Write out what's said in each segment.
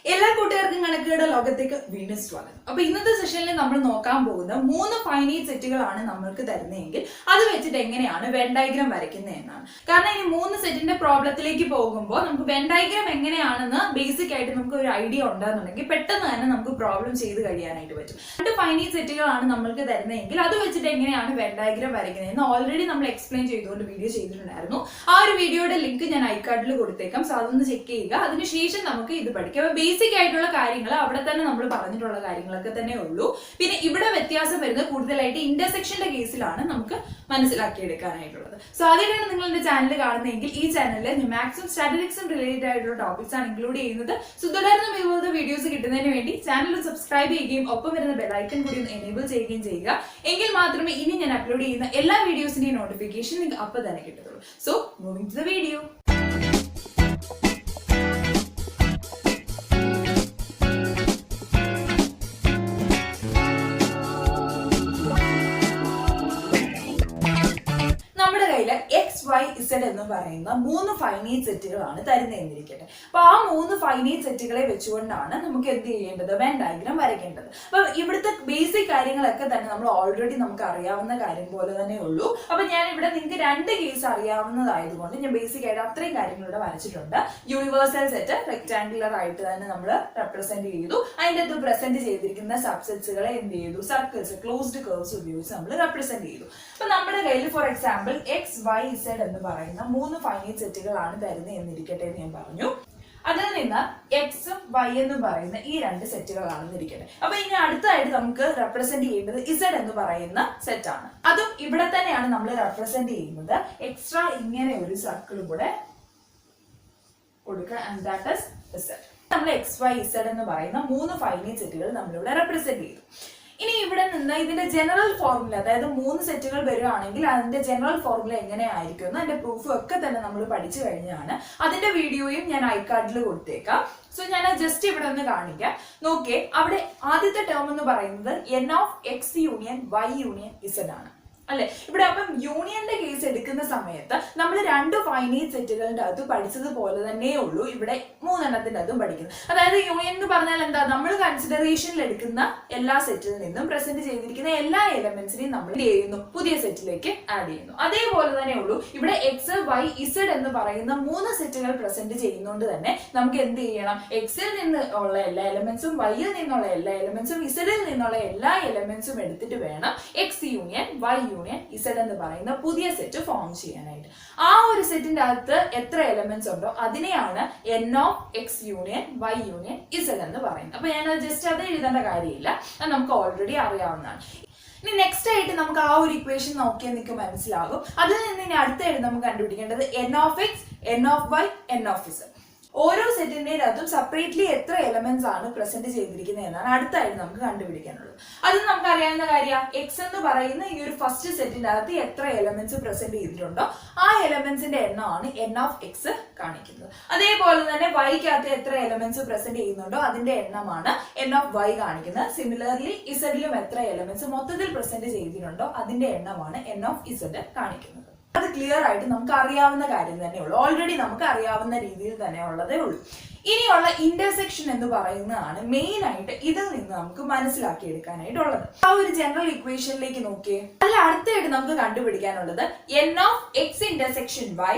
എല്ലാ കൂട്ടുകാർക്കും കണക്കുകളുടെ ലോകത്തേക്ക് വീണ്ടും സ്വാഗതം. അപ്പൊ ഇന്നത്തെ സെഷനിൽ നമ്മൾ നോക്കാൻ പോകുന്ന 3 ഫൈനൈറ്റ് സെറ്റുകളാണ് നമ്മൾക്ക് തരുന്നതെങ്കിൽ അത് വെച്ചിട്ട് എങ്ങനെയാണ് വെൻ ഡയഗ്രം വരയ്ക്കുന്നത് എന്നാണ്. കാരണം ഇനി 3 സെറ്റിന്റെ പ്രോബ്ലത്തിലേക്ക് പോകുമ്പോൾ നമുക്ക് വെൻ ഡയഗ്രം എങ്ങനെയാണെന്ന് ബേസിക് ആയിട്ട് നമുക്ക് ഒരു ഐഡിയ ഉണ്ടാകുന്നുണ്ടെങ്കിൽ പെട്ടെന്ന് തന്നെ നമുക്ക് പ്രോബ്ലം ചെയ്ത് കഴിയാനായിട്ട് പറ്റും. 2 ഫൈനൈറ്റ് സെറ്റുകളാണ് നമ്മൾക്ക് തരുന്നതെങ്കിൽ അത് വെച്ചിട്ട് എങ്ങനെയാണ് വെൻ ഡയഗ്രം വരയ്ക്കുന്നത് എന്ന് ഓൾറെഡി നമ്മൾ എക്സ്പ്ലെയിൻ ചെയ്തുകൊണ്ട് വീഡിയോ ചെയ്തിട്ടുണ്ടായിരുന്നു. ആ ഒരു വീഡിയോയുടെ ലിങ്ക് ഞാൻ ഐകാർഡിൽ കൊടുത്തേക്കാം. സോ അതൊന്ന് ചെക്ക് ചെയ്യുക. അതിനുശേഷം നമുക്ക് ഇത് പഠിക്കാം. ബേസിക് ആയിട്ടുള്ള കാര്യങ്ങൾ അവിടെ തന്നെ നമ്മൾ പറഞ്ഞിട്ടുള്ള കാര്യങ്ങളൊക്കെ തന്നെ ഉള്ളൂ. പിന്നെ ഇവിടെ വ്യത്യാസം വരുന്നത് കൂടുതലായിട്ട് ഇന്റർസെക്ഷന്റെ കേസിലാണ് നമുക്ക് മനസ്സിലാക്കിയെടുക്കാനായിട്ടുള്ളത്. സോ ആദ്യമായിട്ടാണ് നിങ്ങൾ എന്റെ ചാനൽ കാണുന്നതെങ്കിൽ ഈ ചാനലിൽ ഞാൻ മാത്സും സ്റ്റാറ്റിസ്റ്റിക്സും റിലേറ്റഡ് ആയിട്ടുള്ള ടോപ്പിക്സ് ആണ് ഇൻക്ലൂഡ് ചെയ്യുന്നത്. സോ തുടർന്നും ഇതുപോലത്തെ വീഡിയോസ് കിട്ടുന്നതിന് വേണ്ടി ചാനൽ സബ്സ്ക്രൈബ് ചെയ്യുകയും ഒപ്പം വരുന്ന ബെല്ലൈക്കൺ കൂടി ഒന്ന് എനേബിൾ ചെയ്യുകയും ചെയ്യുക. എങ്കിൽ മാത്രമേ ഇനി ഞാൻ അപ്ലോഡ് ചെയ്യുന്ന എല്ലാ വീഡിയോസിന്റെയും നോട്ടിഫിക്കേഷൻ നിങ്ങൾക്ക് അപ്പോൾ തന്നെ കിട്ടത്തുള്ളൂ. So moving to the video. X Y Z എന്ന് പറയുന്ന 3 ഫൈനൈറ്റ് സെറ്റുകളാണ് തരുന്നതെന്നിരിക്കട്ടെ. അപ്പൊ ആ 3 ഫൈനൈറ്റ് സെറ്റുകളെ വെച്ചുകൊണ്ടാണ് നമുക്ക് എന്ത് ചെയ്യേണ്ടത്, വെൻ ഡയഗ്രം വരയ്ക്കേണ്ടത്. അപ്പൊ ഇവിടുത്തെ ബേസിക് കാര്യങ്ങളൊക്കെ തന്നെ നമ്മൾ ഓൾറെഡി നമുക്ക് അറിയാവുന്ന കാര്യം പോലെ തന്നെ ഉള്ളൂ. അപ്പൊ ഞാൻ ഇവിടെ നിങ്ങൾക്ക് 2 കേസ് അറിയാവുന്നതായതുകൊണ്ട് ഞാൻ ബേസിക് ആയിട്ട് അത്രയും കാര്യങ്ങളിവിടെ വരച്ചിട്ടുണ്ട്. യൂണിവേഴ്സൽ സെറ്റ് റെക്ടാംഗുലർ ആയിട്ട് തന്നെ നമ്മൾ റെപ്രസെന്റ് ചെയ്തു. അതിൻ്റെ അത് പ്രസന്റ് ചെയ്തിരിക്കുന്ന സബ്സെറ്റ്സുകളെ എന്ത് ചെയ്തു, സർക്കിൾസ് ക്ലോസ്ഡ് കർവ്സ് ഉപയോഗിച്ച് നമ്മൾ റെപ്രസെന്റ് ചെയ്തു. അപ്പൊ നമ്മുടെ കയ്യിൽ for example X Y Z എന്ന് പറയുന്ന 3 ഫൈനൈറ്റ് സെറ്റുകളാണ് തരുന്നത് എന്നിരിക്കട്ടെ എന്ന് ഞാൻ പറഞ്ഞു. അതിൽ നിന്ന് എക്സും വൈ എന്നും പറയുന്ന ഈ 2 സെറ്റുകളാണെന്ന് ഇരിക്കട്ടെ. അപ്പൊ ഇനി അടുത്തായിട്ട് നമുക്ക് റെപ്രസെന്റ് ചെയ്യേണ്ടത് ഇസഡ് എന്ന് പറയുന്ന സെറ്റ് ആണ്. അതും ഇവിടെ തന്നെയാണ് നമ്മൾ റെപ്രസെന്റ് ചെയ്യുന്നത്. എക്സ്ട്രാ ഇങ്ങനെ ഒരു സർക്കിളും കൂടെ കൊടുക്കുക. And that is Z. നമ്മൾ എക്സ് വൈ ഇസഡ് എന്ന് പറയുന്ന 3 ഫൈനൈറ്റ് സെറ്റുകൾ നമ്മളിവിടെ റെപ്രസെന്റ് ചെയ്തു. ഇനി ഇവിടെ നിന്ന് ഇതിന്റെ ജനറൽ ഫോർമുല, അതായത് 3 സെറ്റുകൾ വരുവാണെങ്കിൽ അതിന്റെ ജനറൽ ഫോർമുല എങ്ങനെയായിരിക്കും അതിന്റെ പ്രൂഫും ഒക്കെ തന്നെ നമ്മൾ പഠിച്ചു കഴിഞ്ഞാണ്. അതിന്റെ വീഡിയോയും ഞാൻ ഐകാർഡിൽ കൊടുത്തേക്കാം. സോ ഞാൻ ജസ്റ്റ് ഇവിടെ ഒന്ന് കാണിക്കാം. നോക്കിയേ, അവിടെ ആദ്യത്തെ ടേം എന്ന് പറയുന്നത് N of X union Y union Z ആണ് അല്ലെ. ഇവിടെ അപ്പം യൂണിയന്റെ കേസ് എടുക്കുന്ന സമയത്ത് നമ്മൾ 2 ഫൈനൈറ്റ് സെറ്റുകളുടെ അകത്ത് പഠിച്ചതുപോലെ തന്നെ ഉള്ളൂ ഇവിടെ 3 എണ്ണത്തിന്റെ അതും പഠിക്കുന്നത്. അതായത് യൂണിയൻ എന്ന് പറഞ്ഞാൽ എന്താ, നമ്മൾ കൺസിഡറേഷനിൽ എടുക്കുന്ന എല്ലാ സെറ്റിൽ നിന്നും പ്രസന്റ് ചെയ്തിരിക്കുന്ന എല്ലാ എലമെന്റ്സിനെയും നമ്മൾ ചെയ്യുന്നു, പുതിയ സെറ്റിലേക്ക് ആഡ് ചെയ്യുന്നു. അതേപോലെ തന്നെ ഉള്ളൂ ഇവിടെ എക്സ് വൈ ഇസഡ് എന്ന് പറയുന്ന 3 സെറ്റുകൾ പ്രസന്റ് ചെയ്യുന്നതുകൊണ്ട് തന്നെ നമുക്ക് എന്ത് ചെയ്യണം, എക്സിൽ നിന്ന് ഉള്ള എല്ലാ എലമെന്റ്സും വൈയിൽ നിന്നുള്ള എല്ലാ എലമെന്റ്സും ഇസഡിൽ നിന്നുള്ള എല്ലാ എലമെന്റ്സും എടുത്തിട്ട് വേണം X union Y union Z എന്ന് പറയുന്ന പുതിയ സെറ്റ് ഫോം ചെയ്യാനായിട്ട്. ആ ഒരു സെറ്റിന്റെ അകത്ത് എത്ര എലമെന്റ്സ് ഉണ്ടോ അതിനെയാണ് N of X union Y union Z എന്ന് പറയുന്നത്. അപ്പൊ ഞാൻ ജസ്റ്റ് അത് എഴുതേണ്ട കാര്യമില്ല, അത് നമുക്ക് ഓൾറെഡി അറിയാവുന്നതാണ്. ഇനി നെക്സ്റ്റ് ആയിട്ട് നമുക്ക് ആ ഒരു ഇക്വേഷൻ നോക്കിയാൽ നിങ്ങൾക്ക് മനസ്സിലാകും. അതിൽ നിന്ന് ഇനി അടുത്തായിട്ട് നമുക്ക് കണ്ടുപിടിക്കേണ്ടത് N of X, N of Y, N of Z. ഓരോ സെറ്റിന്റെ അതും സെപ്പറേറ്റ്ലി എത്ര എലമെന്റ്സ് ആണ് പ്രസന്റ് ചെയ്തിരിക്കുന്നത് എന്നാണ് അടുത്തായിട്ട് നമുക്ക് കണ്ടുപിടിക്കാനുള്ളത്. അത് നമുക്ക് അറിയാവുന്ന കാര്യമാണ്. എക്സ് എന്ന് പറയുന്ന ഈ ഒരു ഫസ്റ്റ് സെറ്റിന്റെ അകത്ത് എത്ര എലമെന്റ്സ് പ്രസന്റ് ചെയ്തിട്ടുണ്ടോ ആ എലമെന്റ്സിന്റെ എണ്ണമാണ് എൻ ഓഫ് എക്സ് കാണിക്കുന്നത്. അതേപോലെ തന്നെ വൈക്കകത്ത് എത്ര എലമെന്റ്സ് പ്രസന്റ് ചെയ്യുന്നുണ്ടോ അതിന്റെ എണ്ണമാണ് എൻ ഓഫ് വൈ കാണിക്കുന്നത്. സിമിലർലി ഇസഡിലും എത്ര എലമെന്റ്സ് മൊത്തത്തിൽ പ്രസന്റ് ചെയ്തിട്ടുണ്ടോ അതിന്റെ എണ്ണമാണ് എൻ ഓഫ് ഇസഡ് കാണിക്കുന്നത്. അത് ക്ലിയർ ആയിട്ട് നമുക്ക് അറിയാവുന്ന കാര്യം തന്നെ ഉള്ളൂ, ഓൾറെഡി നമുക്ക് അറിയാവുന്ന രീതിയിൽ തന്നെ ഉള്ളതേ ഉള്ളൂ. ഇനിയുള്ള ഇന്റർസെക്ഷൻ എന്ന് പറയുന്നതാണ് മെയിൻ ആയിട്ട് ഇതിൽ നിന്ന് നമുക്ക് മനസ്സിലാക്കിയെടുക്കാനായിട്ടുള്ളത്. ആ ഒരു ജനറൽ ഇക്വേഷനിലേക്ക് നോക്കിയേ, അതിൽ അടുത്തായിട്ട് നമുക്ക് കണ്ടുപിടിക്കാനുള്ളത് N of X intersection Y,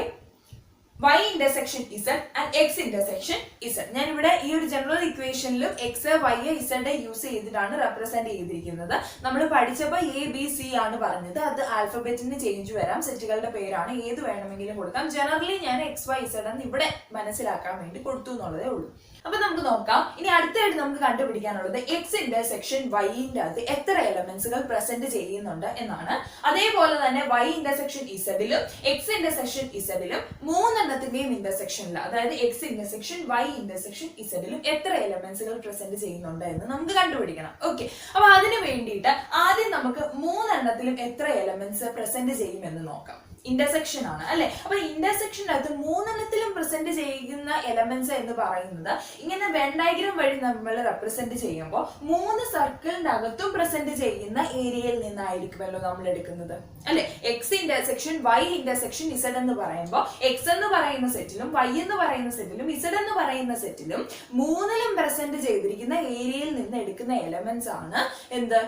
y intersection Z and X intersection Z. ഞാൻ ഇവിടെ ഈ ഒരു ജനറൽ ഇക്വേഷനിലും എക്സ് വൈ ഇസഡ് യൂസ് ചെയ്തിട്ടാണ് റെപ്രസെന്റ് ചെയ്തിരിക്കുന്നത്. നമ്മൾ പഠിച്ചപ്പോൾ എ ബി സി ആണ് പറഞ്ഞത്. അത് ആൽഫബറ്റിന് ചേഞ്ച് വരാം, സെറ്റുകളുടെ പേരാണ്, ഏത് വേണമെങ്കിലും കൊടുക്കാം. ജനറലി ഞാൻ എക്സ് വൈ ഇസഡ് എന്ന് ഇവിടെ മനസ്സിലാക്കാൻ വേണ്ടി കൊടുത്തു എന്നുള്ളതേ ഉള്ളൂ. അപ്പൊ നമുക്ക് നോക്കാം. ഇനി അടുത്തായിട്ട് നമുക്ക് കണ്ടുപിടിക്കാനുള്ളത് എക്സ് ഇന്റർസെക്ഷൻ വൈന്റെ അകത്ത് എത്ര എലമെന്റ്സുകൾ പ്രസന്റ് ചെയ്യുന്നുണ്ട് എന്നാണ്. അതേപോലെ തന്നെ വൈ ഇന്റർസെക്ഷൻ ഇസഡിലും എക്സ് ഇന്റർസെക്ഷൻ ഇസഡിലും 3 എണ്ണത്തിന്റെയും ഇന്റർസെക്ഷനിൽ, അതായത് എക്സ് ഇന്റർസെക്ഷൻ വൈ ഇന്റർസെക്ഷൻ ഇസഡിലും എത്ര എലമെന്റ്സുകൾ പ്രസന്റ് ചെയ്യുന്നുണ്ട് എന്ന് നമുക്ക് കണ്ടുപിടിക്കണം. ഓക്കെ, അപ്പൊ അതിന് വേണ്ടിയിട്ട് ആദ്യം നമുക്ക് 3 എണ്ണത്തിലും എത്ര എലമെന്റ്സ് പ്രസന്റ് ചെയ്യുമെന്ന് നോക്കാം. ഇന്റർസെക്ഷൻ ആണ് അല്ലെ. അപ്പൊ ഇന്റർസെക്ഷനകത്ത് മൂന്നെണ്ണത്തിലും പ്രസന്റ് ചെയ്യുന്ന എലമെന്റ്സ് എന്ന് പറയുന്നത് ഇങ്ങനെ വെൻ ഡയഗ്രം വഴി നമ്മൾ റെപ്രസെന്റ് ചെയ്യുമ്പോൾ 3 സർക്കിളിന്റെ അകത്തും പ്രസന്റ് ചെയ്യുന്ന ഏരിയയിൽ നിന്നായിരിക്കുമല്ലോ നമ്മൾ എടുക്കുന്നത് അല്ലെ. X intersection Y intersection Z എന്ന് പറയുമ്പോൾ എക്സ് എന്ന് പറയുന്ന സെറ്റിലും വൈ എന്ന് പറയുന്ന സെറ്റിലും ഇസഡ് എന്ന് പറയുന്ന സെറ്റിലും മൂന്നിലും പ്രസന്റ് ചെയ്തിരിക്കുന്ന ഏരിയയിൽ നിന്ന് എടുക്കുന്ന എലമെന്റ്സ് ആണ് എന്ത്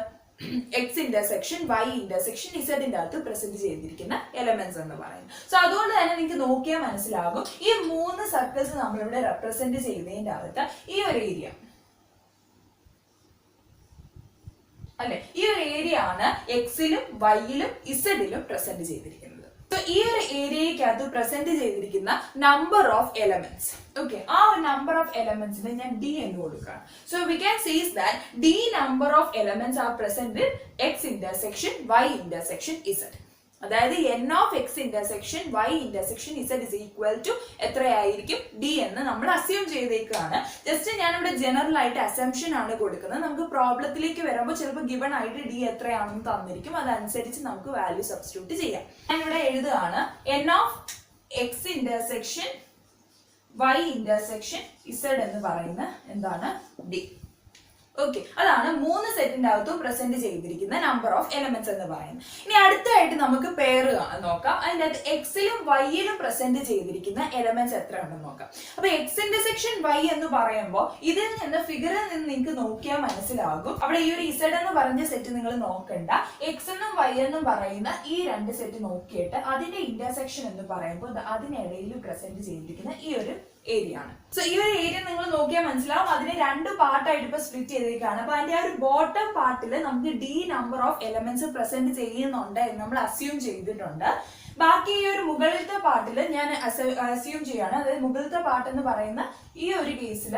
എക്സ് ഇന്റർസെക്ഷൻ വൈ ഇന്റർസെക്ഷൻ ഇസഡിന്റെ അകത്ത് പ്രസന്റ് ചെയ്തിരിക്കുന്ന എലമെന്റ്സ് എന്ന് പറയുന്നത്. സോ അതുകൊണ്ട് തന്നെ നിങ്ങൾക്ക് നോക്കിയാൽ മനസ്സിലാകും ഈ 3 സർക്കിൾസ് നമ്മളിവിടെ റെപ്രസെന്റ് ചെയ്യുന്നതിന്റെ അകത്ത് ഈ ഒരു ഏരിയ അല്ലെ, ഈ ഒരു ഏരിയ ആണ് എക്സിലും വൈയിലും ഇസഡിലും പ്രസന്റ് ചെയ്തിരിക്കുന്നത്. സോ ഈ ഒരു ഏരിയക്കകത്ത് പ്രസന്റ് ചെയ്തിരിക്കുന്ന നമ്പർ ഓഫ് എലമെന്റ്സ്, ഓക്കെ, ആ ഒരു നമ്പർ ഓഫ് എലമെന്റ്സിന് ഞാൻ ഡി എന്ന് കൊടുക്കാം. So we can see that D number of elements are present X intersection Y intersection Z. അതായത് N of X intersection Y intersection Z is equal to എത്രയായിരിക്കും D എന്ന് നമ്മൾ അസ്യൂം ചെയ്തേക്കാണ്. Just ഞാനിവിടെ ജനറൽ ആയിട്ട് assumption ആണ് കൊടുക്കുന്നത്. നമുക്ക് പ്രോബ്ലത്തിലേക്ക് വരുമ്പോൾ ചിലപ്പോൾ ഗിവൺ ആയിട്ട് ഡി എത്രയാണെന്ന് തന്നിരിക്കും, അതനുസരിച്ച് നമുക്ക് വാല്യൂ സബ്സ്റ്റിറ്റ്യൂട്ട് ചെയ്യാം. ഞാനിവിടെ എഴുതുകയാണ് N of X intersection Y intersection Z എന്ന് പറയുന്ന എന്താണ് ഡി. ഓക്കെ, അതാണ് 3 സെറ്റിന്റെ അകത്തും പ്രസന്റ് ചെയ്തിരിക്കുന്ന നമ്പർ ഓഫ് എലമെന്റ്സ് എന്ന് പറയുന്നത്. ഇനി അടുത്തായിട്ട് നമുക്ക് പെയർ നോക്കാം. അതിന്റെ അകത്ത് എക്സിലും വൈയിലും പ്രസന്റ് ചെയ്തിരിക്കുന്ന എലമെന്റ്സ് എത്ര ഉണ്ടെന്ന് നോക്കാം. അപ്പൊ എക്സ് ഇന്റർസെക്ഷൻ വൈ എന്ന് പറയുമ്പോൾ ഇതിൽ നിന്ന് ഫിഗറിൽ നിന്ന് നിങ്ങൾക്ക് നോക്കിയാൽ മനസ്സിലാകും. അവിടെ ഈ ഒരു ഇസഡ് എന്ന് പറഞ്ഞ സെറ്റ് നിങ്ങൾ നോക്കണ്ട. എക്സ് എന്നും വൈ എന്നും പറയുന്ന ഈ 2 സെറ്റ് നോക്കിയിട്ട് അതിന്റെ ഇന്റർസെക്ഷൻ എന്ന് പറയുമ്പോൾ അതിനിടയിൽ പ്രസന്റ് ചെയ്തിരിക്കുന്ന ഈ ഒരു ഏരിയ ആണ്. സോ ഈ ഒരു ഏരിയ നിങ്ങൾ നോക്കിയാൽ മനസ്സിലാവും. അതിനെ 2 പാർട്ടായിട്ട് ഇപ്പൊ സ്പ്ലിറ്റ് ചെയ്തേക്കാണ്. അപ്പൊ അതിന്റെ ആ ഒരു ബോട്ടം പാർട്ടിൽ നമുക്ക് D number of elements present ചെയ്യുന്നുണ്ട് എന്ന് നമ്മൾ അസ്യൂം ചെയ്തിട്ടുണ്ട്. ബാക്കി ഈ ഒരു മുകളിലത്തെ പാർട്ടിൽ ഞാൻ അസ്യൂം ചെയ്യാണ്. അതായത് മുകളിലത്തെ പാർട്ട് എന്ന് പറയുന്ന ഈ ഒരു കേസിൽ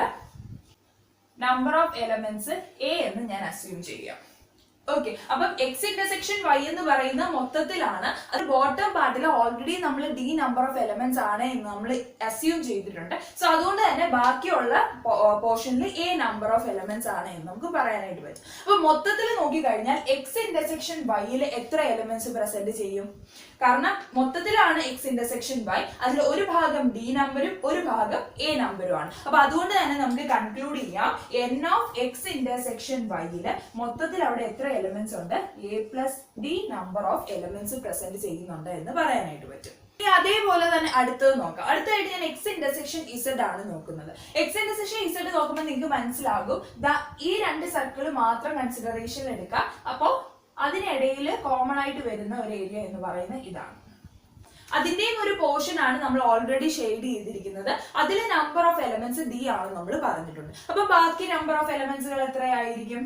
നമ്പർ ഓഫ് എലമെന്റ്സ് എ എന്ന് ഞാൻ അസ്യൂം ചെയ്യാം. ഓക്കെ, അപ്പം എക്സ് ഇന്റർസെക്ഷൻ വൈ എന്ന് പറയുന്ന മൊത്തത്തിലാണ്. അത് ബോട്ടം പാർട്ടിൽ ഓൾറെഡി നമ്മൾ ഡി നമ്പർ ഓഫ് എലമെന്റ്സ് ആണ് എന്ന് നമ്മൾ അസ്യൂം ചെയ്തിട്ടുണ്ട്. സോ അതുകൊണ്ട് തന്നെ ബാക്കിയുള്ള പോർഷനിൽ എ നമ്പർ ഓഫ് എലമെന്റ്സ് ആണ് എന്ന് നമുക്ക് പറയാനായിട്ട് പറ്റും. അപ്പൊ മൊത്തത്തിൽ നോക്കിക്കഴിഞ്ഞാൽ എക്സ് ഇന്റർസെക്ഷൻ വൈയിൽ എത്ര എലമെന്റ്സ് പ്രസന്റ് ചെയ്യും? കാരണം മൊത്തത്തിലാണ് എക്സ് ഇന്റർസെക്ഷൻ വൈ, അതിൽ ഒരു ഭാഗം ഡി നമ്പറും ഒരു ഭാഗം എ നമ്പറും ആണ്. അപ്പൊ അതുകൊണ്ട് തന്നെ നമുക്ക് കൺക്ലൂഡ് ചെയ്യാം എൻ ഓഫ് എക്സ് ഇന്റർസെക്ഷൻ വൈയിൽ മൊത്തത്തിൽ അവിടെ എത്ര എലമെന്റ്സ് ഉണ്ട്? A plus D number of elements present ചെയ്യുന്നുണ്ട് എന്ന് പറയാനായിട്ട് പറ്റും. ഇനി അതേപോലെ തന്നെ അടുത്തത് നോക്കാം. അടുത്തായിട്ട് ഞാൻ എക്സ് ഇന്റർസെക്ഷൻ ഇസഡ് ആണ് നോക്കുന്നത്. എക്സ് ഇന്റർസെക്ഷൻ ഇസഡ് നോക്കുമ്പോൾ നിങ്ങൾക്ക് മനസ്സിലാകും ഈ 2 സർക്കിൾ മാത്രം കൺസിഡറേഷൻ എടുക്കാം. അപ്പോ അതിനിടയിൽ കോമൺ ആയിട്ട് വരുന്ന ഒരു ഏരിയ എന്ന് പറയുന്നത് ഇതാണ്. അതിന്റെയും ഒരു പോർഷൻ ആണ് നമ്മൾ ഓൾറെഡി ഷെയ്ഡ് ചെയ്തിരിക്കുന്നത്. അതിലെ നമ്പർ ഓഫ് എലമെന്റ്സ് ഡി ആണ് നമ്മൾ പറഞ്ഞിട്ടുണ്ട്. അപ്പൊ ബാക്കി നമ്പർ ഓഫ് എലമെന്റ്സുകൾ എത്രയായിരിക്കും?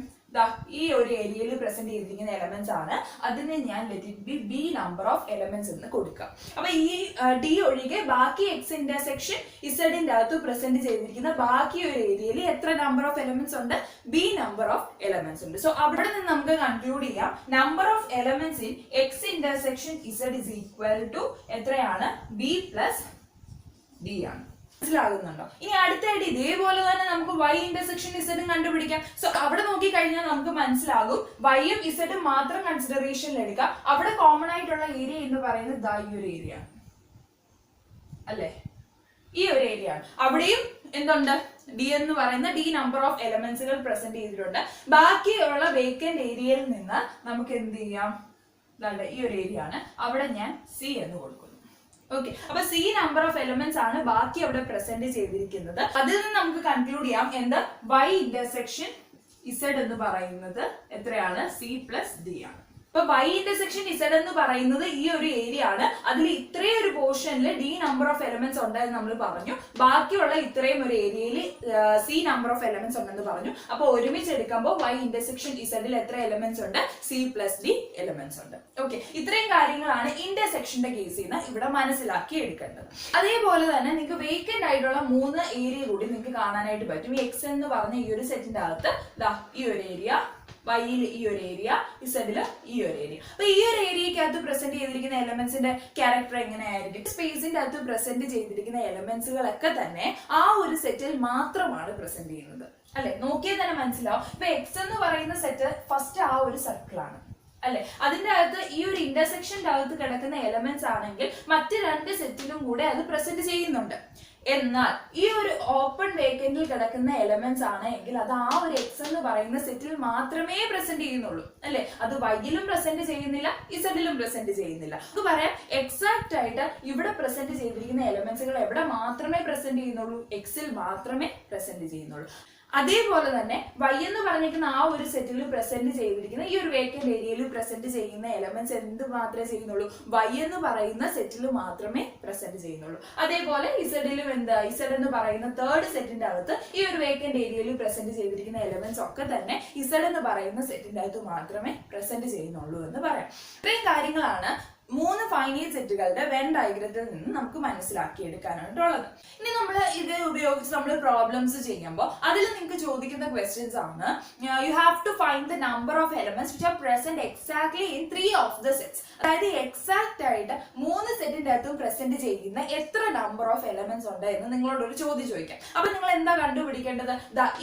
ഈ ഒരു ഏരിയയിൽ പ്രസന്റ് ചെയ്തിരിക്കുന്ന എലമെന്റ്സ് ആണ്. അതിനെ ഞാൻ let it be B number of elements എന്ന് കൊടുക്കാം. അപ്പൊ ഈ ഡി ഒഴികെ ബാക്കി എക്സ് ഇന്റർസെക്ഷൻ ഇസഡിന്റെ അകത്ത് പ്രസന്റ് ചെയ്തിരിക്കുന്ന ബാക്കി ഒരു ഏരിയയിൽ എത്ര നമ്പർ ഓഫ് എലമെന്റ്സ് ഉണ്ട്? ബി നമ്പർ ഓഫ് എലമെന്റ്സ് ഉണ്ട്. സോ അവിടെ നിന്ന് നമുക്ക് കൺക്ലൂഡ് ചെയ്യാം number of elements in X intersection Z is equal to എത്രയാണ്? ബി പ്ലസ് ഡി ആണ്. മനസ്സിലാകുന്നുണ്ടോ? ഇനി അടുത്തായിട്ട് ഇതേപോലെ തന്നെ നമുക്ക് വൈ ഇന്റർസെക്ഷൻ ഇസഡും കണ്ടുപിടിക്കാം. സോ അവിടെ നോക്കി കഴിഞ്ഞാൽ നമുക്ക് മനസ്സിലാകും വൈയും ഇസഡും മാത്രം കൺസിഡറേഷനിൽ എടുക്കാം. അവിടെ കോമൺ ആയിട്ടുള്ള ഏരിയ എന്ന് പറയുന്നത് ഈ ഒരു ഏരിയ അല്ലെ, ഈ ഒരു ഏരിയ ആണ്. അവിടെയും എന്തുണ്ട്? ഡി എന്ന് പറയുന്ന ഡി നമ്പർ ഓഫ് എലമെന്റ്സുകൾ പ്രസന്റ് ചെയ്തിട്ടുണ്ട്. ബാക്കിയുള്ള വേക്കന്റ് ഏരിയയിൽ നിന്ന് നമുക്ക് എന്ത് ചെയ്യാം? ഈ ഒരു ഏരിയ ആണ്. അവിടെ ഞാൻ സി എന്ന് കൊടുക്കും. ഓക്കെ, അപ്പൊ സി നമ്പർ ഓഫ് എലമെന്റ്സ് ആണ് ബാക്കി അവിടെ പ്രസന്റ് ചെയ്തിരിക്കുന്നത്. അതിൽ നിന്ന് നമുക്ക് കൺക്ലൂഡ് ചെയ്യാം എന്ത്? വൈ ഇന്റർസെക്ഷൻ ഇസഡ് എന്ന് പറയുന്നത് എത്രയാണ്? സി പ്ലസ് ഡി ആണ്. ഇപ്പൊ വൈ ഇന്റർസെക്ഷൻ ഇസഡ് എന്ന് പറയുന്നത് ഈ ഒരു ഏരിയ ആണ്. അതിൽ ഇത്രയും ഒരു പോർഷനിൽ ഡി നമ്പർ ഓഫ് എലമെന്റ്സ് ഉണ്ടെന്ന് നമ്മൾ പറഞ്ഞു. ബാക്കിയുള്ള ഇത്രയും ഒരു ഏരിയയിൽ സി നമ്പർ ഓഫ് എലമെന്റ്സ് ഉണ്ടെന്ന് പറഞ്ഞു. അപ്പൊ ഒരുമിച്ച് എടുക്കുമ്പോൾ വൈ ഇന്റർസെക്ഷൻ ഇസഡിൽ എത്ര എലമെന്റ്സ് ഉണ്ട്? സി പ്ലസ് ഡി എലമെന്റ്സ് ഉണ്ട്. ഓക്കെ, ഇത്രയും കാര്യങ്ങളാണ് ഇന്റർസെക്ഷന്റെ കേസിൽ നിന്ന് ഇവിടെ മനസ്സിലാക്കി എടുക്കേണ്ടത്. അതേപോലെ തന്നെ നിങ്ങൾക്ക് വേക്കന്റ് ആയിട്ടുള്ള 3 ഏരിയ കൂടി നിങ്ങൾക്ക് കാണാനായിട്ട് പറ്റും. ഈ എക്സ് എന്ന് പറഞ്ഞ ഈ ഒരു സെറ്റിന്റെ അകത്ത് ഈ ഒരു ഏരിയ, വൈയിൽ ഈ ഒരു ഏരിയ, ഇസഡില് ഈ ഒരു ഏരിയ. അപ്പൊ ഈ ഒരു ഏരിയക്കകത്ത് പ്രസന്റ് ചെയ്തിരിക്കുന്ന എലമെന്റ്സിന്റെ ക്യാരക്ടർ എങ്ങനെയായിരിക്കും? സ്പേസിന്റെ അകത്ത് പ്രസന്റ് ചെയ്തിരിക്കുന്ന എലമെന്റ്സുകളൊക്കെ തന്നെ ആ ഒരു സെറ്റിൽ മാത്രമാണ് പ്രസന്റ് ചെയ്യുന്നത് അല്ലെ. നോക്കിയാൽ തന്നെ മനസ്സിലാവും. ഇപ്പൊ എക്സ് എന്ന് പറയുന്ന സെറ്റ് ഫസ്റ്റ് ആ ഒരു സർക്കിൾ ആണ്. അല്ലെ? അതിന്റെ അകത്ത് ഈ ഒരു ഇന്റർസെക്ഷന്റെ അകത്ത് കിടക്കുന്ന എലമെന്റ്സ് ആണെങ്കിൽ മറ്റ് രണ്ട് സെറ്റിലും കൂടെ അത് പ്രസന്റ് ചെയ്യുന്നുണ്ട്. എന്നാൽ ഈ ഒരു ഓപ്പൺ വേക്കന്റിൽ കിടക്കുന്ന എലമെന്റ്സ് ആണ് എങ്കിൽ അത് ആ ഒരു എക്സ് എന്ന് പറയുന്ന സെറ്റിൽ മാത്രമേ പ്രസന്റ് ചെയ്യുന്നുള്ളൂ, അല്ലെ? അത് വൈയിലും പ്രസന്റ് ചെയ്യുന്നില്ല, ഇസഡിലും പ്രസന്റ് ചെയ്യുന്നില്ല. അത് പറയാം, എക്സാക്ട് ആയിട്ട് ഇവിടെ പ്രസന്റ് ചെയ്തിരിക്കുന്ന എലമെന്റ്സുകൾ എവിടെ മാത്രമേ പ്രസന്റ് ചെയ്യുന്നുള്ളൂ? എക്സിൽ മാത്രമേ പ്രസന്റ് ചെയ്യുന്നുള്ളൂ. അതേപോലെ തന്നെ വൈ എന്ന് പറഞ്ഞിരിക്കുന്ന ആ ഒരു സെറ്റിൽ പ്രസന്റ് ചെയ്തിരിക്കുന്ന ഈ ഒരു വേക്കന്റ് ഏരിയയിൽ പ്രസന്റ് ചെയ്യുന്ന എലമെന്റ്സ് എന്ത് മാത്രമേ ചെയ്യുന്നുള്ളൂ? വൈ എന്ന് പറയുന്ന സെറ്റിൽ മാത്രമേ പ്രസന്റ് ചെയ്യുന്നുള്ളൂ. അതേപോലെ ഇസഡിലും ഇസഡ് എന്ന് പറയുന്ന തേർഡ് സെറ്റിന്റെ അകത്ത് ഈ ഒരു വേക്കന്റ് ഏരിയയിൽ പ്രസന്റ് ചെയ്തിരിക്കുന്ന എലമെന്റ്സ് ഒക്കെ തന്നെ ഇസഡ് എന്ന് പറയുന്ന സെറ്റിന്റെ അകത്ത് മാത്രമേ പ്രസന്റ് ചെയ്യുന്നുള്ളൂ എന്ന് പറയാം. ഇത്രയും കാര്യങ്ങളാണ് മൂന്ന് ഫൈനൈറ്റ് സെറ്റുകളുടെ വെൻ ഡയഗ്രത്തിൽ നിന്ന് നമുക്ക് മനസ്സിലാക്കിയെടുക്കാനായിട്ടുള്ളത്. ഇനി നമ്മൾ ഇത് ഉപയോഗിച്ച് നമ്മൾ പ്രോബ്ലംസ് ചെയ്യുമ്പോൾ അതിൽ നിങ്ങൾക്ക് ചോദിക്കുന്ന ക്വസ്റ്റ്യൻസ് ആണ്, you have to find the number of elements which are present exactly in 3 of the sets. അതായത് എക്സാക്ട് ആയിട്ട് 3 സെറ്റിന്റെ അകത്തും പ്രസന്റ് ചെയ്യുന്ന എത്ര നമ്പർ ഓഫ് എലമെന്റ്സ് ഉണ്ട് എന്ന് നിങ്ങളോട് ഒരു ചോദ്യം ചോദിക്കാം. അപ്പൊ നിങ്ങൾ എന്താ കണ്ടുപിടിക്കേണ്ടത്?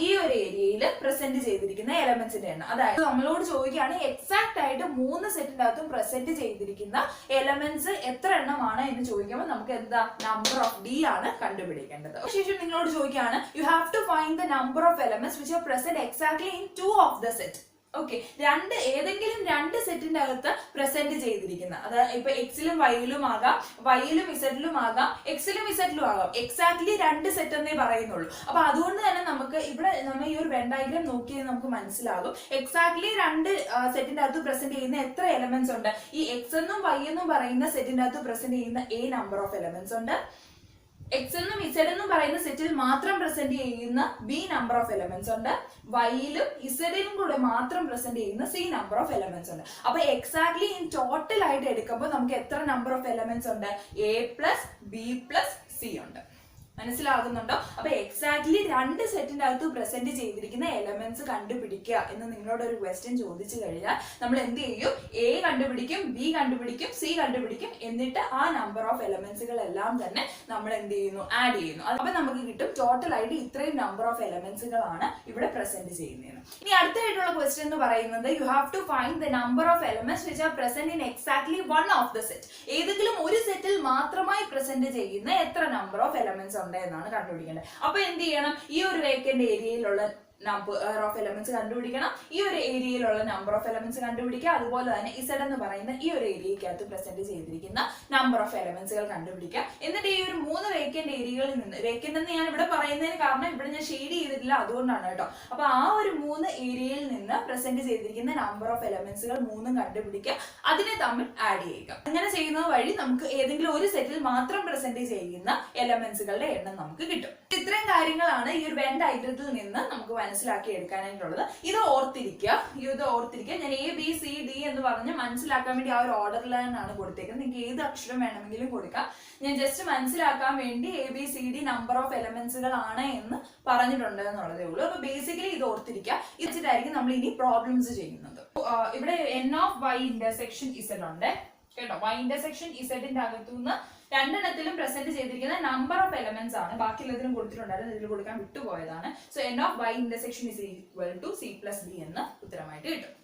ഈ ഒരു ഏരിയയിൽ പ്രസന്റ് ചെയ്തിരിക്കുന്ന എലമെന്റ്സിന്റെ എണ്ണം. അതായത് നമ്മളോട് ചോദിക്കുകയാണ് എക്സാക്ട് ആയിട്ട് 3 സെറ്റിന്റെ അകത്തും പ്രസന്റ് ചെയ്തിരിക്കുന്ന എലമെന്റ്സ് എത്ര എണ്ണമാണ് എന്ന് ചോദിക്കുമ്പോൾ നമുക്ക് എന്താ നമ്പർ ഓഫ് ഡി ആണ് കണ്ടുപിടിക്കേണ്ടത്. ശേഷം നിങ്ങളോട് ചോദിക്കുകയാണ് you have to find the number of elements which are present exactly in 2 of the set. Okay, ഏതെങ്കിലും രണ്ട് സെറ്റിന്റെ അകത്ത് പ്രസന്റ് ചെയ്തിരിക്കുന്ന, അതായത് ഇപ്പൊ എക്സിലും വൈയിലും ആകാം, വൈയിലും ഇസഡിലും ആകാം, എക്സിലും ഇസഡിലും ആകാം, എക്സാക്ട്ലി രണ്ട് സെറ്റ് എന്നേ പറയുന്നുള്ളൂ. അപ്പൊ അതുകൊണ്ട് തന്നെ നമുക്ക് ഇവിടെ നമ്മൾ ഈ ഒരു വെൻ ഡയഗ്രം നോക്കിയാൽ നമുക്ക് മനസ്സിലാകും എക്സാക്ട്ലി രണ്ട് സെറ്റിന്റെ അകത്ത് പ്രസന്റ് ചെയ്യുന്ന എത്ര എലമെന്റ്സ് ഉണ്ട്. ഈ എക്സ് എന്നും വൈ എന്നും പറയുന്ന സെറ്റിന്റെ അകത്ത് പ്രസന്റ് ചെയ്യുന്ന എ നമ്പർ ഓഫ് എലമെന്റ്സ് ഉണ്ട്. എക്സ് എന്നും ഇസഡ് എന്നും പറയുന്ന സെറ്റിൽ മാത്രം പ്രസന്റ് ചെയ്യുന്ന ബി നമ്പർ ഓഫ് എലമെന്റ്സ് ഉണ്ട്. വൈയിലും ഇസഡിലും കൂടെ മാത്രം പ്രസന്റ് ചെയ്യുന്ന സി നമ്പർ ഓഫ് എലമെന്റ്സ് ഉണ്ട്. അപ്പൊ എക്സാക്ട്ലി ഇൻ ടോട്ടൽ ആയിട്ട് എടുക്കുമ്പോൾ നമുക്ക് എത്ര നമ്പർ ഓഫ് എലമെന്റ്സ് ഉണ്ട്? A plus B plus C ഉണ്ട്. മനസ്സിലാകുന്നുണ്ടോ? അപ്പൊ എക്സാക്ട്ലി രണ്ട് സെറ്റിന്റെ അകത്ത് പ്രസന്റ് ചെയ്തിരിക്കുന്ന എലമെന്റ്സ് കണ്ടുപിടിക്കുക എന്ന് നിങ്ങളോട് ഒരു ക്വസ്റ്റ്യൻ ചോദിച്ചു കഴിഞ്ഞാൽ നമ്മൾ എന്ത് ചെയ്യും? എ കണ്ടുപിടിക്കും, ബി കണ്ടുപിടിക്കും, സി കണ്ടുപിടിക്കും, എന്നിട്ട് ആ നമ്പർ ഓഫ് എലമെന്റ്സുകൾ എല്ലാം തന്നെ നമ്മൾ എന്ത് ചെയ്യുന്നു? ആഡ് ചെയ്യുന്നു. അപ്പൊ നമുക്ക് കിട്ടും ടോട്ടൽ ആയിട്ട് ഇത്രയും നമ്പർ ഓഫ് എലമെന്റ്സുകളാണ് ഇവിടെ പ്രസന്റ് ചെയ്യുന്നത്. ഇനി അടുത്തായിട്ടുള്ള ക്വസ്റ്റ്യൻ എന്ന് പറയുന്നത് you have to find the number of elements which are present in exactly 1 of the set. ഏതെങ്കിലും ഒരു സെറ്റിൽ മാത്രമായി പ്രസന്റ് ചെയ്യുന്ന എത്ര നമ്പർ ഓഫ് എലമെന്റ്സ് എന്നാണ് കണ്ടുപിടിക്കേണ്ടത്. അപ്പൊ എന്ത് ചെയ്യണം? ഈ ഒരു വേക്കന്റ് ഏരിയയിലുള്ള നമ്പർ ഓഫ് എലമെന്റ്സ് കണ്ടുപിടിക്കണം, ഈ ഒരു ഏരിയയിലുള്ള നമ്പർ ഓഫ് എലമെന്റ്സ് കണ്ടുപിടിക്കുക, അതുപോലെ തന്നെ ഇസഡ് എന്ന് പറയുന്ന ഈ ഒരു ഏരിയക്കകത്ത് പ്രസന്റ് ചെയ്തിരിക്കുന്ന നമ്പർ ഓഫ് എലമെന്റ്സുകൾ കണ്ടുപിടിക്കുക. എന്നിട്ട് ഈ ഒരു 3 വേക്കന്റ് ഏരിയകളിൽ നിന്ന്, വേക്കന്റ് എന്ന് ഞാൻ ഇവിടെ പറയുന്നതിന് കാരണം ഇവിടെ ഞാൻ ഷെയ്ഡ് ചെയ്തിട്ടില്ല, അതുകൊണ്ടാണ് കേട്ടോ. അപ്പൊ ആ ഒരു 3 ഏരിയയിൽ നിന്ന് പ്രസന്റ് ചെയ്തിരിക്കുന്ന നമ്പർ ഓഫ് എലമെന്റ്സുകൾ 3 കണ്ടുപിടിക്കുക, അതിനെ തമ്മിൽ ആഡ് ചെയ്യുക. അങ്ങനെ ചെയ്യുന്നത് വഴി നമുക്ക് ഏതെങ്കിലും ഒരു സെറ്റിൽ മാത്രം പ്രസന്റ് ചെയ്യുന്ന എലമെന്റ്സുകളുടെ എണ്ണം നമുക്ക് കിട്ടും. ഇത്രയും കാര്യങ്ങളാണ് ഈ ഒരു വെൻ ഡയഗ്രത്തിൽ നിന്ന് നമുക്ക് മനസ്സിലാക്കി എടുക്കാനായിട്ടുള്ളത്. ഇത് ഓർത്തിരിക്കുക. ഞാൻ എ ബി സി ഡി എന്ന് പറഞ്ഞ് മനസ്സിലാക്കാൻ വേണ്ടി ആ ഒരു ഓർഡറിലാണ് കൊടുത്തേക്കുന്നത്. നിങ്ങൾക്ക് ഏത് അക്ഷരം വേണമെങ്കിലും കൊടുക്കാം. ഞാൻ ജസ്റ്റ് മനസ്സിലാക്കാൻ വേണ്ടി A B C D number of എലമെന്റ്സുകൾ ആണ് എന്ന് പറഞ്ഞിട്ടുണ്ട് എന്നുള്ളതേ ഉള്ളൂ. അപ്പൊ ബേസിക്കലി ഇത് ഓർത്തിരിക്കുക. ഇത് വെച്ചിട്ടായിരിക്കും നമ്മൾ ഇനി പ്രോബ്ലംസ് ചെയ്യുന്നത്. ഇവിടെ N of Y intersection Z ഉണ്ട് കേട്ടോ. വൈ ഇന്റർസെക്ഷൻ ഇസഡിന്റെ അകത്തുനിന്ന് രണ്ടെണ്ണത്തിലും പ്രസന്റ് ചെയ്തിരിക്കുന്ന നമ്പർ ഓഫ് എലമെന്റ്സ് ആണ്. ബാക്കിയുള്ളതിലും കൊടുത്തിട്ടുണ്ടായിരുന്നു, ഇതിൽ കൊടുക്കാൻ വിട്ടുപോയതാണ്. So N of Y intersection is equal to C plus B എന്ന് ഉത്തരമായിട്ട് കിട്ടും.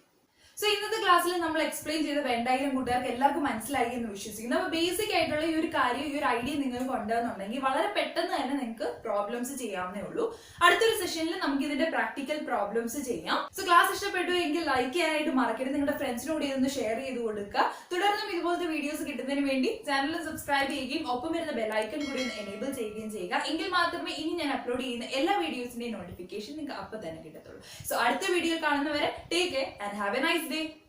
സോ ഇന്നത്തെ ക്ലാസ്സിൽ നമ്മൾ എക്സ്പ്ലെയിൻ ചെയ്ത വെൻ ഡയഗ്രം കൂട്ടുകാർക്ക് എല്ലാവർക്കും മനസ്സിലായി എന്ന് വിശ്വസിക്കുന്നു. അപ്പൊ ബേസിക് ആയിട്ടുള്ള ഈ ഒരു കാര്യം, ഈ ഒരു ഐഡിയ നിങ്ങൾക്ക് ഉണ്ടെന്നുണ്ടെങ്കിൽ വളരെ പെട്ടെന്ന് തന്നെ നിങ്ങൾക്ക് പ്രോബ്ലംസ് ചെയ്യാവുന്നേ ഉള്ളൂ. അടുത്തൊരു സെഷനിൽ നമുക്ക് ഇതിന്റെ പ്രാക്ടിക്കൽ പ്രോബ്ലംസ് ചെയ്യാം. സോ ക്ലാസ് ഇഷ്ടപ്പെട്ടു എങ്കിൽ ലൈക്ക് ചെയ്യാനായിട്ട് മറക്കരുത്. നിങ്ങളുടെ ഫ്രണ്ട്സിനോട് ഇതൊന്ന് ഷെയർ ചെയ്ത് കൊടുക്കുക. തുടർന്നും ഇതുപോലത്തെ വീഡിയോസ് കിട്ടുന്നതിന് വേണ്ടി ചാനൽ സബ്സ്ക്രൈബ് ചെയ്യുകയും ഒപ്പം വരുന്ന ബെല്ലൈക്കൺ കൂടി ഒന്ന് എനേബിൾ ചെയ്യുകയും ചെയ്യുക. എങ്കിൽ മാത്രമേ ഇനി ഞാൻ അപ്ലോഡ് ചെയ്യുന്ന എല്ലാ വീഡിയോസിന്റെയും നോട്ടിഫിക്കേഷൻ നിങ്ങൾക്ക് അപ്പൊ തന്നെ കിട്ടത്തുള്ളൂ. സോ അടുത്ത വീഡിയോ കാണുന്നവരെ take care and have A nice day.